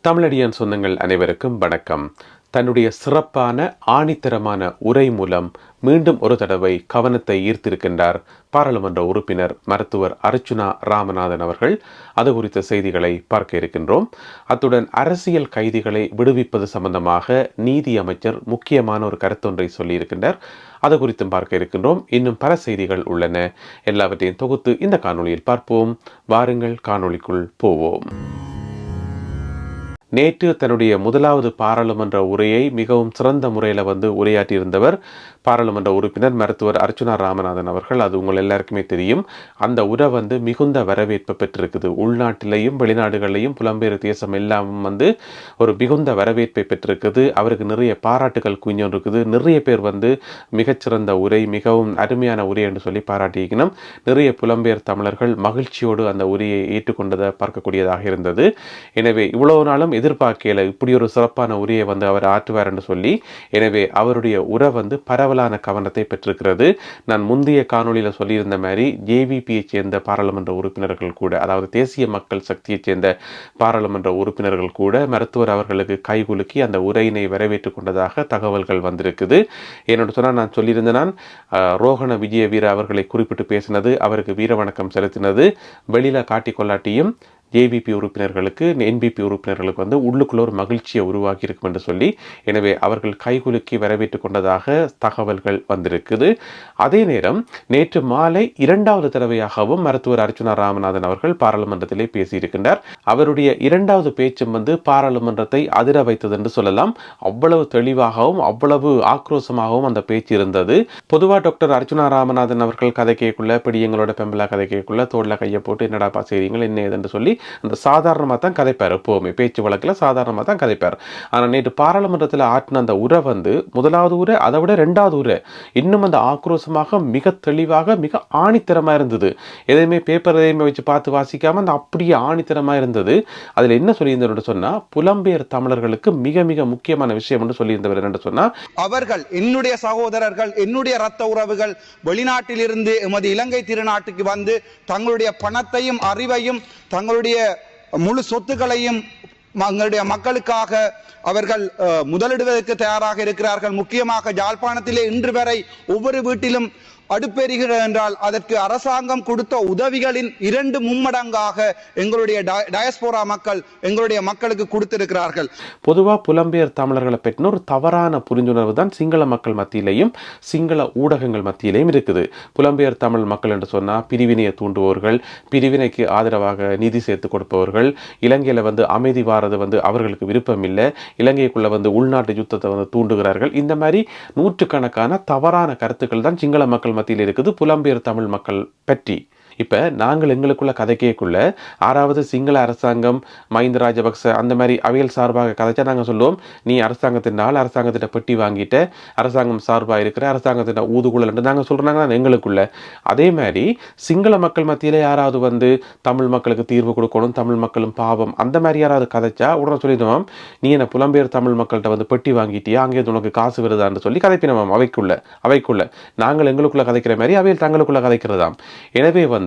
தமிழடியான் சொந்தங்கள் அனைவருக்கும் வணக்கம். தன்னுடைய சிறப்பான ஆணித்தரமான உரை மூலம் மீண்டும் ஒரு தடவை கவனத்தை ஈர்த்திருக்கின்றார் பாராளுமன்ற உறுப்பினர் மருத்துவர் அர்ச்சுனா ராமநாதன் அவர்கள். அது குறித்த செய்திகளை பார்க்க இருக்கின்றோம். அத்துடன் அரசியல் கைதிகளை விடுவிப்பது சம்பந்தமாக நீதி அமைச்சர் முக்கியமான ஒரு கருத்தொன்றை சொல்லியிருக்கின்றார். அது குறித்தும் பார்க்க இருக்கின்றோம். இன்னும் பல செய்திகள் உள்ளன. எல்லாவற்றையும் தொகுத்து இந்த காணொளியில் பார்ப்போம். வாருங்கள் காணொளிக்குள் போவோம். நேற்று தன்னுடைய முதலாவது பாராளுமன்ற உரையை மிகவும் சிறந்த முறையில் உரையாற்றியிருந்தவர் பாராளுமன்ற உறுப்பினர் மருத்துவர் அர்ச்சுனா ராமநாதன் அவர்கள். அது உங்கள் எல்லாருக்குமே தெரியும். அந்த உரை மிகுந்த வரவேற்பு பெற்றிருக்குது. உள்நாட்டிலையும் வெளிநாடுகளிலையும் புலம்பெயர் தேசம் எல்லாம் ஒரு மிகுந்த வரவேற்பை பெற்றிருக்குது. அவருக்கு நிறைய பாராட்டுகள் குவிஞ்சிருக்குது. நிறைய பேர் மிகச்சிறந்த உரை, மிகவும் அருமையான உரை என்று சொல்லி பாராட்டியிருக்கணும். நிறைய புலம்பெயர் தமிழர்கள் மகிழ்ச்சியோடு அந்த உரையை ஏற்றுக்கொண்டதை பார்க்கக்கூடியதாக இருந்தது. எனவே இவ்வளவு நாளும் எதிர்பார்க்கல இப்படி ஒரு சிறப்பான உரையை அவர் ஆற்றுவார் என்று சொல்லி. எனவே அவருடைய உரை பரவலான கவனத்தை பெற்றிருக்கிறது. நான் முந்தைய காணொலியில் சொல்லியிருந்த மாதிரி ஜேவிபியை சேர்ந்த பாராளுமன்ற உறுப்பினர்கள் கூட, அதாவது தேசிய மக்கள் சக்தியை சேர்ந்த பாராளுமன்ற உறுப்பினர்கள் கூட மருத்துவர் அவர்களுக்கு கைகுலுக்கி அந்த உரையினை வரவேற்றுக் கொண்டதாக தகவல்கள் வந்திருக்குது. என்னோட சொன்னால் நான் சொல்லியிருந்தேன், ரோஹண விஜய வீர அவர்களை குறிப்பிட்டு பேசினது, அவருக்கு வீர வணக்கம் செலுத்தினது வெளியில காட்டிக்கொள்ளாட்டியும் ஜேவிபி உறுப்பினர்களுக்கு, என்பிபி உறுப்பினர்களுக்கு உள்ளுக்குள்ள ஒரு மகிழ்ச்சியை உருவாக்கி இருக்கும் என்று சொல்லி, எனவே அவர்கள் கைகுலுக்கி வரவேற்றுக் கொண்டதாக தகவல்கள் வந்திருக்குது. அதே நேரம் நேற்று மாலை இரண்டாவது தடவையாகவும் மருத்துவர் அர்ச்சுனா ராமநாதன் அவர்கள் பாராளுமன்றத்திலே பேசியிருக்கின்றார். அவருடைய இரண்டாவது பேச்சும் பாராளுமன்றத்தை அதிர வைத்தது என்று சொல்லலாம். அவ்வளவு தெளிவாகவும் அவ்வளவு ஆக்ரோஷமாகவும் அந்த பேச்சு இருந்தது. பொதுவாக டாக்டர் அர்ச்சுனா ராமநாதன் அவர்கள் கதை கேட்குள்ள பிடியங்களோட பெம்பலா கதை கேட்குள்ள தோல்ல கையை போட்டு என்னடா செய்றீங்கள் என்ன ஏதென்று சொல்லி அந்த சாதாரணமாக தான் கதைப்பார். எப்போவுமே பேச்சு வழக்கில் சாதாரணமாக தான் கதைப்பார். ஆனால் நேற்று பாராளுமன்றத்தில் ஆற்றின அந்த உரை முதலாவது உரை, அதை விட ரெண்டாவது உரை இன்னும் அந்த ஆக்ரோஷமாக மிக தெளிவாக மிக ஆணித்தரமாக இருந்தது. எதையுமே பேப்பர் எதையுமே வச்சு பார்த்து வாசிக்காம அந்த அப்படியே ஆணித்தரமாக இருந்தது. அதில் என்ன சொல்லியிருந்தவர் சொன்னால், புலம்பெயர் தமிழர்களுக்கு மிக மிக முக்கியமான விஷயம் என்று சொல்லியிருந்தவர் என்னென்று சொன்னால், அவர்கள் என்னுடைய சகோதரர்கள், என்னுடைய இரத்த உறவுகள் வெளிநாட்டிலிருந்து எமது இலங்கை திருநாட்டுக்கு வந்து தங்களுடைய பணத்தையும் அறிவையும் தங்களுடைய முழு சொத்துக்களையும் எங்களுடைய மக்களுக்காக அவர்கள் முதலிடுவதற்கு தயாராக இருக்கிறார்கள். முக்கியமாக யாழ்ப்பாணத்திலே இன்று வரை ஒவ்வொரு வீட்டிலும் அடுப்பெறுகிறது என்றால் அதற்கு அரசாங்கம் கொடுத்த உதவிகளின் 2 மும்மடங்காக எங்களுடைய டயஸ்போரா மக்கள் எங்களுடைய மக்களுக்கு கொடுத்திருக்கிறார்கள். பொதுவாக புலம்பெயர் தமிழர்களை பற்றின ஒரு தவறான புரிந்துணர்வு தான் சிங்கள மக்கள் மத்தியிலையும் சிங்கள ஊடகங்கள் மத்தியிலையும் இருக்குது. புலம்பெயர் தமிழ் மக்கள் என்று சொன்னால் பிரிவினையை தூண்டுபவர்கள், பிரிவினைக்கு ஆதரவாக நிதி சேர்த்து கொடுப்பவர்கள், இலங்கையில் அமைதி வாரது அவர்களுக்கு விருப்பம் இல்லை, இலங்கைக்குள்ள உள்நாட்டு யுத்தத்தை தூண்டுகிறார்கள். இந்த மாதிரி நூற்றுக்கணக்கான தவறான கருத்துக்கள் தான் சிங்கள மக்கள் மத்தியில் இருக்குது புலம்பெயர் தமிழ் மக்கள் பற்றி. இப்போ நாங்கள் எங்களுக்குள்ள கதைக்கேக்குள்ள 6வது சிங்கள அரசாங்கம் மஹிந்த ராஜபக்ச அந்த மாதிரி அவையல் சார்பாக கதைச்சா நாங்கள் சொல்லுவோம், நீ அரசாங்கத்தினால் அரசாங்கத்திட்ட பெட்டி வாங்கிட்ட, அரசாங்கம் சார்பாக இருக்கிற அரசாங்கத்திட்ட ஊதுகுழல் என்று நாங்கள் சொல்கிறாங்க எங்களுக்குள்ள. அதே மாதிரி சிங்கள மக்கள் மத்தியிலே யாராவது தமிழ் மக்களுக்கு தீர்வு கொடுக்கணும், தமிழ் மக்களும் பாவம் அந்த மாதிரி யாராவது கதைச்சா உடனே சொல்லிடுவோம், நீ என்ன புலம்பெயர் தமிழ் மக்கள்கிட்ட பெட்டி வாங்கிட்டியா, அங்கே உனக்கு காசு வருதான்னு சொல்லி கதைப்பினோம். அவைக்குள்ள நாங்கள் எங்களுக்குள்ள கதைக்கிற மாதிரி அவையில் தங்களுக்குள்ள கதைக்கிறதாம். எனவே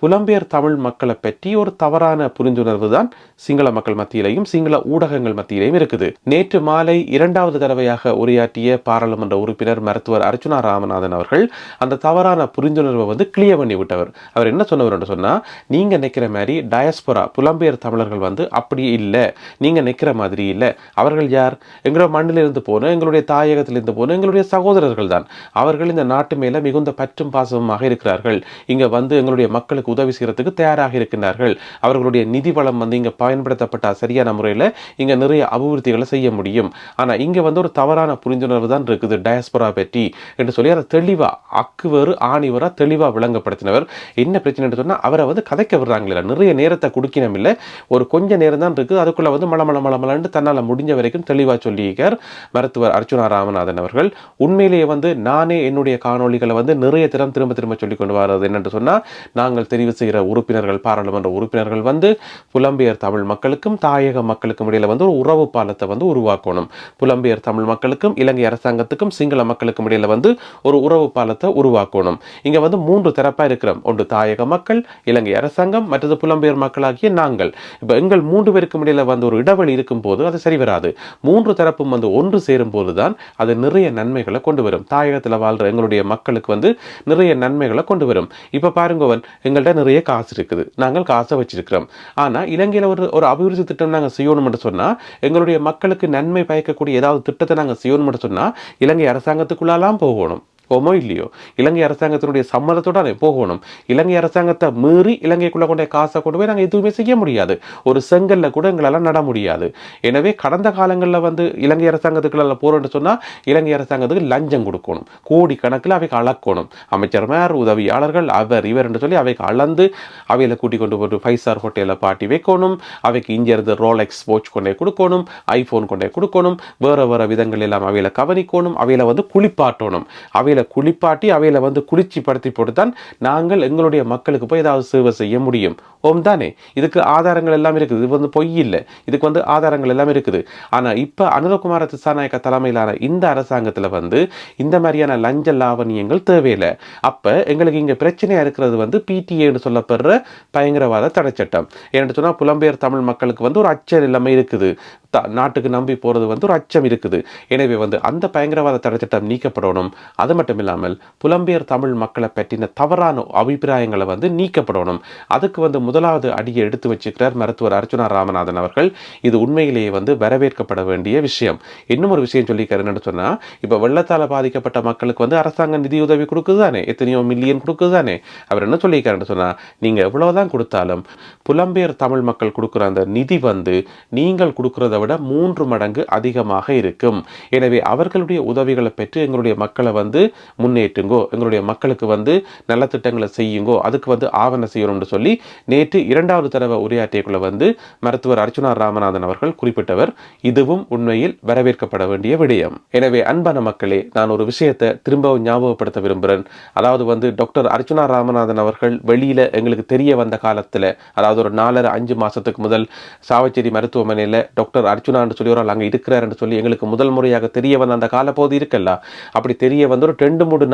புலம்பெயர் தமிழ் மக்களை பற்றி ஒரு தவறான புரிந்துணர்வு தான் சிங்கள மக்கள் மத்தியிலையும் சிங்கள ஊடகங்கள் மத்தியிலையும் இருக்குது. நேற்று மாலை இரண்டாவது தடவையாக உரையாற்றிய பாராளுமன்ற உறுப்பினர் மருத்துவர் அர்ச்சுனா ராமநாதன் அவர்கள் அந்த தவறான புரிந்துணர்வை கிளியர் பண்ணி விட்டவர். அவர் என்ன சொன்னவர் என்று சொன்னா, நீங்க நினைக்கிற மாதிரி டயஸ்போரா புலம்பெயர் தமிழர்கள் அப்படி இல்லை, நீங்க நினைக்கிற மாதிரி இல்லை. அவர்கள் யார்? எங்களோட மண்ணிலிருந்து போன, எங்களுடைய தாயகத்திலிருந்து போன எங்களுடைய சகோதரர்கள் தான். அவர்கள் இந்த நாட்டு மேல மிகுந்த பற்றும் பாசமாக இருக்கிறார்கள். இங்க எங்களுடைய மக்களுக்கு உதவி செய்யறதுக்கு தயாராக இருக்கின்றார்கள். அவர்களுடைய நிதி வளம் இங்க பயன்படுத்தப்பட்ட சரியான முறையில் இங்க நிறைய அபிவிருத்திகளை செய்ய முடியும். ஆனா இங்க ஒரு தவறான புரிந்துணர்வு தான் இருக்குது டயஸ்போரா பற்றி என்று சொல்லி அதை தெளிவா அக்குவேறு ஆணிவரா தெளிவா விளங்கப்படுத்தினவர். என்ன பிரச்சனை சொன்னா, அவரை கதைக்க விடுறாங்களா, நிறைய நேரத்தை கொடுக்கணும் இல்லை, ஒரு கொஞ்ச நேரம் தான் இருக்குது, அதுக்குள்ள மலமலன்னு தன்னால முடிஞ்ச வரைக்கும் தெளிவா சொல்லியிருக்கார் மருத்துவர் அர்ச்சுனா ராமநாதன் அவர்கள். உண்மையிலேயே நானே என்னுடைய காணொலிகளை நிறைய திரும்ப திரும்ப சொல்லிக் கொண்டு வர்றது என்னென்று சொன்னா, நாங்கள் தெரிவு செய்கிற உறுப்பினர்கள், பாராளுமன்ற உறுப்பினர்கள் வந்து புலம்பெயர் தமிழ் மக்களுக்கும் தாயக மக்களுக்கும் இடையில வந்து ஒரு உறவு பாலத்தை வந்து உருவாக்கணும். புலம்பெயர் தமிழ் மக்களுக்கும் இலங்கை அரசாங்கத்துக்கும் சிங்கள மக்களுக்கும் இடையில வந்து ஒரு உறவு பாலத்தை உருவாக்கணும். இங்க வந்து 3 தரப்பா இருக்கிறோம். ஒன்று தாயக மக்கள், இலங்கை அரசாங்கம், மற்றது புலம்பெயர் மக்களாகிய நாங்கள். இப்ப எங்கள் 3 பேருக்கும் இடையில வந்து ஒரு இடைவெளி இருக்கும் போது அது சரி வராது. 3 தரப்பும் வந்து ஒன்று சேரும் போதுதான் அது நிறைய நன்மைகளை கொண்டு வரும். தாயகத்தில் வாழ்ற எங்களுடைய மக்களுக்கு வந்து நிறைய நன்மைகளை கொண்டு வரும். இப்ப பாருங்கவன், எங்கள்கிட்ட நிறைய காசு இருக்குது, நாங்கள் காசை வச்சிருக்கிறோம். ஆனா இலங்கையில ஒரு அபிவிருத்தி திட்டம் நாங்கள் செய்யணும்னு சொன்னா, எங்களுடைய மக்களுக்கு நன்மை பயக்கக்கூடிய ஏதாவது திட்டத்தை நாங்கள் செய்யணும்னு சொன்னா இலங்கை அரசாங்கத்துக்குள்ளாலாம் போகணும். போமோ இல்லையோ, இலங்கை அரசாங்கத்தினுடைய சம்மதத்தோட போகணும். இலங்கை அரசாங்கத்தை மீறி இலங்கைக்குள்ள கொண்ட காசை கொண்டு போய் நாங்கள் எதுவுமே செய்ய முடியாது. ஒரு செங்கல்ல கூட எங்களால் நட முடியாது. எனவே கடந்த காலங்களில் வந்து இலங்கை அரசாங்கத்துக்குள்ள போறோம்னு சொன்னா இலங்கை அரசாங்கத்துக்கு லஞ்சம் கொடுக்கணும், கோடி கணக்கில் அவைக்கு அளக்கணும். அமைச்சர்மார், உதவியாளர்கள், அவர் இவர் என்று சொல்லி அவைக்கு அளந்து அவையில கூட்டி கொண்டு போட்டு 5 ஸ்டார் ஹோட்டலில் பாட்டி வைக்கணும். அவைக்கு இங்கே இருந்து ரோலெக்ஸ் வாட்ச் கொண்டே கொடுக்கணும், ஐபோன் கொண்டே கொடுக்கணும், வேற வேற விதங்கள் எல்லாம் அவையில கவனிக்கணும், அவையில வந்து குளிப்பாட்டணும். அவையில குளிப்பாட்டி அவையில வந்து குளிர்ச்சி படுத்தி போட்டுத்தான் நாங்கள் எங்களுடைய மக்களுக்கு போய் ஏதாவது சேவை செய்ய முடியும். ஓம் தானே? இதுக்கு ஆதாரங்கள் எல்லாம் இருக்குது. இது வந்து பொய் இல்லை, இதுக்கு வந்து ஆதாரங்கள் எல்லாம் இருக்குது. ஆனா இப்ப அனுரகுமார திசாநாயக்க தலைமையிலான இந்த அரசாங்கத்துல வந்து இந்த மாதிரியான லஞ்ச லாவணியங்கள் தேவையில்லை. அப்ப எங்களுக்கு இங்க பிரச்சனையா இருக்கிறது வந்து பிடிஏன்னு சொல்லப்படுற பயங்கரவாத தடை சட்டம். ஏன்னு சொன்னா புலம்பெயர் தமிழ் மக்களுக்கு வந்து ஒரு அச்ச நிலைமை இருக்குது, நாட்டுக்கு நம்பி போறது வந்து ஒரு அச்சம் இருக்குது. எனவே வந்து அந்த பயங்கரவாத தடை சட்டம் நீக்கப்படணும். அது மட்டும் இல்லாமல் புலம்பெயர் தமிழ் மக்களை பற்றின தவறான அபிப்பிராயங்களை வந்து நீக்கப்படணும். அதுக்கு வந்து முதலாவது அடியை எடுத்து வச்சுக்கிறார் மருத்துவர் அர்ச்சுனா ராமநாதன் அவர்கள். இது உண்மையிலேயே வந்து வரவேற்கப்பட வேண்டிய விஷயம். இன்னும் ஒரு விஷயம் சொல்லிக்கிறார் என்னன்னு சொன்னா, இப்ப வெள்ளத்தால பாதிக்கப்பட்ட மக்களுக்கு வந்து அரசாங்கம் நிதியுதவி கொடுக்குதுதானே, எத்தனையோ மில்லியன் கொடுக்குதுதானே. அவர் என்ன சொல்லியிருக்காருன்னு சொன்னா, நீங்க எவ்வளவுதான் கொடுத்தாலும் புலம்பெயர் தமிழ் மக்கள் கொடுக்குற அந்த நிதி வந்து நீங்கள் கொடுக்கிறத விட 3 மடங்கு அதிகமாக இருக்கும். எனவே அவர்களுடைய உதவிகளை பெற்று எங்களுடைய மக்களை வந்து முன்னேற்றுங்கோ, எங்களுடைய மக்களுக்கு வந்து நல்ல திட்டங்களை செய்யுங்கோ, அதுக்கு வந்து ஆவணம் செய்யணும்னு சொல்லி நேற்று 2வது தடவை உரையாற்றியக்குள்ள வந்து மருத்துவர் அர்ச்சுனா ராமநாதன் அவர்கள் குறிப்பிட்டவர். இதுவும் உண்மையில் வரவேற்கப்பட வேண்டிய விடயம். எனவே அன்பான மக்களே, நான் ஒரு விஷயத்தை திரும்பவும் ஞாபகப்படுத்த விரும்புகிறேன். அதாவது வந்து டாக்டர் அர்ச்சுனா ராமநாதன் அவர்கள் வெளியில எங்களுக்கு தெரிய வந்த காலத்துல, அதாவது ஒரு 4-5 மாசத்துக்கு முதல் சாவச்சேரி மருத்துவமனையில டாக்டர் அர்ச்சுனான்னு சொல்லி ஒரு அங்க இருக்கிறார் சொல்லி எங்களுக்கு முதல் முறையாக தெரிய வந்த அந்த காலப்போது இருக்கல்ல, அப்படி தெரிய வந்து ஒரு 2-3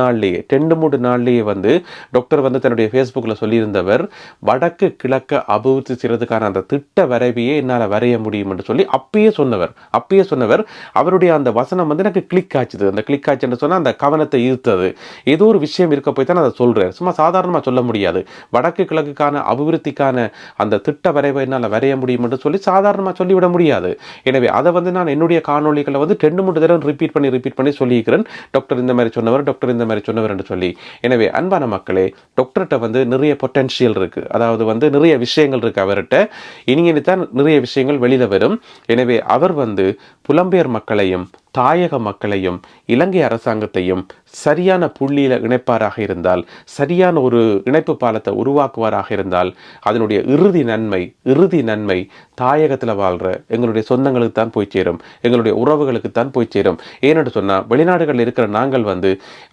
நாள்லேயே வந்து டாக்டர் வந்து தன்னுடைய ஃபேஸ்புக்கில் சொல்லியிருந்தவர், வடக்கு கிழக்க அபிவிருத்தி செய்யறதுக்கான அந்த திட்ட வரைவையே என்னால் வரைய முடியும் என்று சொல்லி அப்பயே சொன்னவர். அவருடைய அந்த வசனம் வந்து எனக்கு கிளிக் ஆச்சுது. அந்த கிளிக் ஆச்சுன்னு சொன்னால் அந்த கவனத்தை ஈர்த்தது. ஏதோ ஒரு விஷயம் இருக்க போய் தான் அதை சொல்றாரு. சும்மா சாதாரணமாக சொல்ல முடியாது. வடக்கு கிழக்குக்கான அபிவிருத்திக்கான அந்த திட்ட வரைவை என்னால் வரைய முடியும் என்று சொல்லி சாதாரணமாக சொல்லிவிட முடியாது. எனவே அதை வந்து நான் என்னுடைய காணொலிகளை வந்து 2-3 தடவை ரிப்பீட் பண்ணி சொல்லியிருக்கிறேன். டாக்டர் இந்த மாதிரி சொன்னவர் என்று சொல்லி. எனவே அன்பான மக்களே, டாக்டர்கிட்ட வந்து நிறைய பொட்டன்ஷியல் இருக்கு, அதாவது வந்து நிறைய விஷயங்கள் இருக்கு அவர்கிட்ட. இனிதான் நிறைய விஷயங்கள் வெளியில வரும். எனவே அவர் வந்து புலம்பெயர் மக்களையும் தாயக மக்களையும் இலங்கை அரசாங்கத்தையும் சரியான புள்ளியில இணைப்பாராக இருந்தால், சரியான ஒரு இணைப்பு பாலத்தை உருவாக்குவாராக இருந்தால், அதனுடைய இறுதி நன்மை தாயகத்தில் வாழ்ற எங்களுடைய சொந்தங்களுக்கு தான் போய் சேரும், எங்களுடைய உறவுகளுக்கு தான் போய் சேரும். ஏன்னு சொன்னா, வெளிநாடுகளில் இருக்கிற நாங்கள் வந்து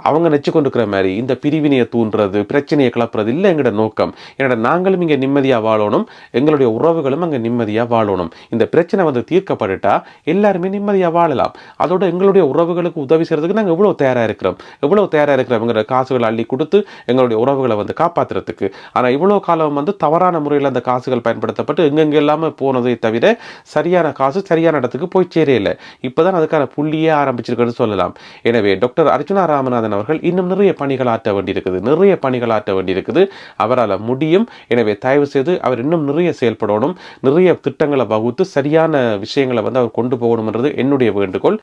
அவங்க நெச்சு கொண்டிருக்கிற மாதிரி இந்த பிரிவினையை தூண்டுறது, பிரச்சனையை கிளப்புறது இல்லை எங்களோட நோக்கம். ஏன்னா நாங்களும் இங்கே நிம்மதியாக வாழணும், எங்களுடைய உறவுகளும் அங்கே நிம்மதியாக வாழணும். இந்த பிரச்சனை வந்து தீர்க்கப்பட்டுட்டா எல்லாருமே நிம்மதியாக வாழலாம். அதோட எங்களுடைய உறவுகளுக்கு உதவி செய்யறதுக்கு நாங்கள் எவ்வளவு தயாரா இருக்கிறோம் எங்களோட காசுகளை அள்ளி கொடுத்து எங்களுடைய உறவுகளை வந்து காப்பாற்றுறதுக்கு. ஆனால் இவ்வளோ காலம் வந்து தவறான முறையில் அந்த காசுகள் பயன்படுத்தப்பட்டு எங்கெங்க எல்லாமே போனதை தவிர சரியான காசு சரியான இடத்துக்கு போய் சேரையில்லை. இப்போதான் அதுக்கான புள்ளியே ஆரம்பிச்சிருக்குன்னு சொல்லலாம். எனவே டாக்டர் அர்ச்சுனா ராமநாதன் அவர்கள் இன்னும் நிறைய பணிகள் ஆற்ற வேண்டியிருக்குது. அவரால் முடியும். எனவே தயவு செய்து அவர் இன்னும் நிறைய செயல்படணும், நிறைய திட்டங்களை வகுத்து சரியான விஷயங்களை வந்து அவர் கொண்டு போகணும்ன்றது என்னுடைய வேண்டுகோள்.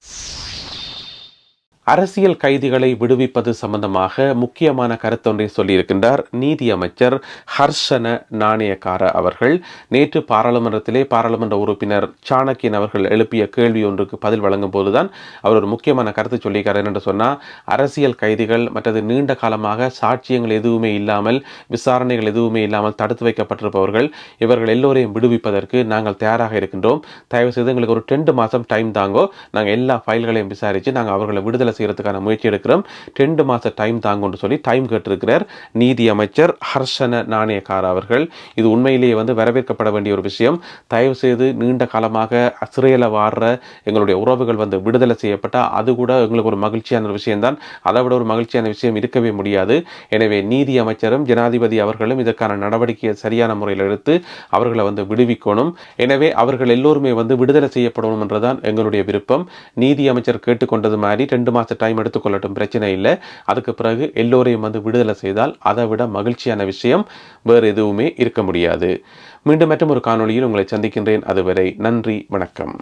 அரசியல் கைதிகளை விடுவிப்பது சம்பந்தமாக முக்கியமான கருத்தொன்றை சொல்லியிருக்கின்றார் நீதி அமைச்சர் ஹர்ஷன நாணயக்கார அவர்கள். நேற்று பாராளுமன்ற உறுப்பினர் சாணக்கியன் அவர்கள் எழுப்பிய கேள்வி ஒன்றுக்கு பதில் வழங்கும் போதுதான் அவர் ஒரு முக்கியமான கருத்து சொல்லியிருக்கார். என்று சொன்னால், அரசியல் கைதிகள் மற்றது நீண்ட காலமாக சாட்சியங்கள் எதுவுமே இல்லாமல், விசாரணைகள் எதுவுமே இல்லாமல் தடுத்து வைக்கப்பட்டிருப்பவர்கள், இவர்கள் எல்லோரையும் விடுவிப்பதற்கு நாங்கள் தயாராக இருக்கின்றோம். தயவு செய்து எங்களுக்கு ஒரு 2 மாதம் டைம் தாங்கோ, நாங்கள் எல்லா ஃபைல்களையும் விசாரித்து நாங்கள் அவர்களை விடுதலை செய்யறதுக்கான முயற்சி எடுக்கிறோம், 2 மாச டைம் தாங்கன்னு சொல்லி டைம் கேட்டிருக்கிறார் நீதி அமைச்சர் ஹர்ஷன நாணயக்கார அவர்கள். இது உண்மையிலேயே வரவேற்கப்பட வேண்டிய ஒரு விஷயம். தயவு செய்து நீண்ட காலமாக சிறையில் வாடுற எங்களுடைய உறவுகள் விடுதலை செய்யப்பட்டால் அது கூட எங்களுக்கு ஒரு மகிழ்ச்சியான விஷயம்தான். அதை விட ஒரு மகிழ்ச்சியான விஷயம் இருக்கவே முடியாது. எனவே நீதி அமைச்சரும் ஜனாதிபதி அவர்களும் இதற்கான நடவடிக்கையை சரியான முறையில் எடுத்து அவர்களை விடுவிக்கணும். எனவே அவர்கள் எல்லோருமே விடுதலை செய்யப்படணும் என்றுதான் எங்களுடைய விருப்பம். நீதி அமைச்சர் கேட்டுக்கொண்டது மாதிரி 2 மாச டைம் எடுத்துக்கொள்ளட்டும், பிரச்சனை இல்லை. அதுக்கு பிறகு எல்லோரையும் விடுதலை செய்தால் அதை விட மகிழ்ச்சியான விஷயம் வேறு எதுவுமே இருக்க முடியாது. மீண்டும் மற்றும் ஒரு காணொளியில் உங்களை சந்திக்கின்றேன். அதுவரை நன்றி, வணக்கம்.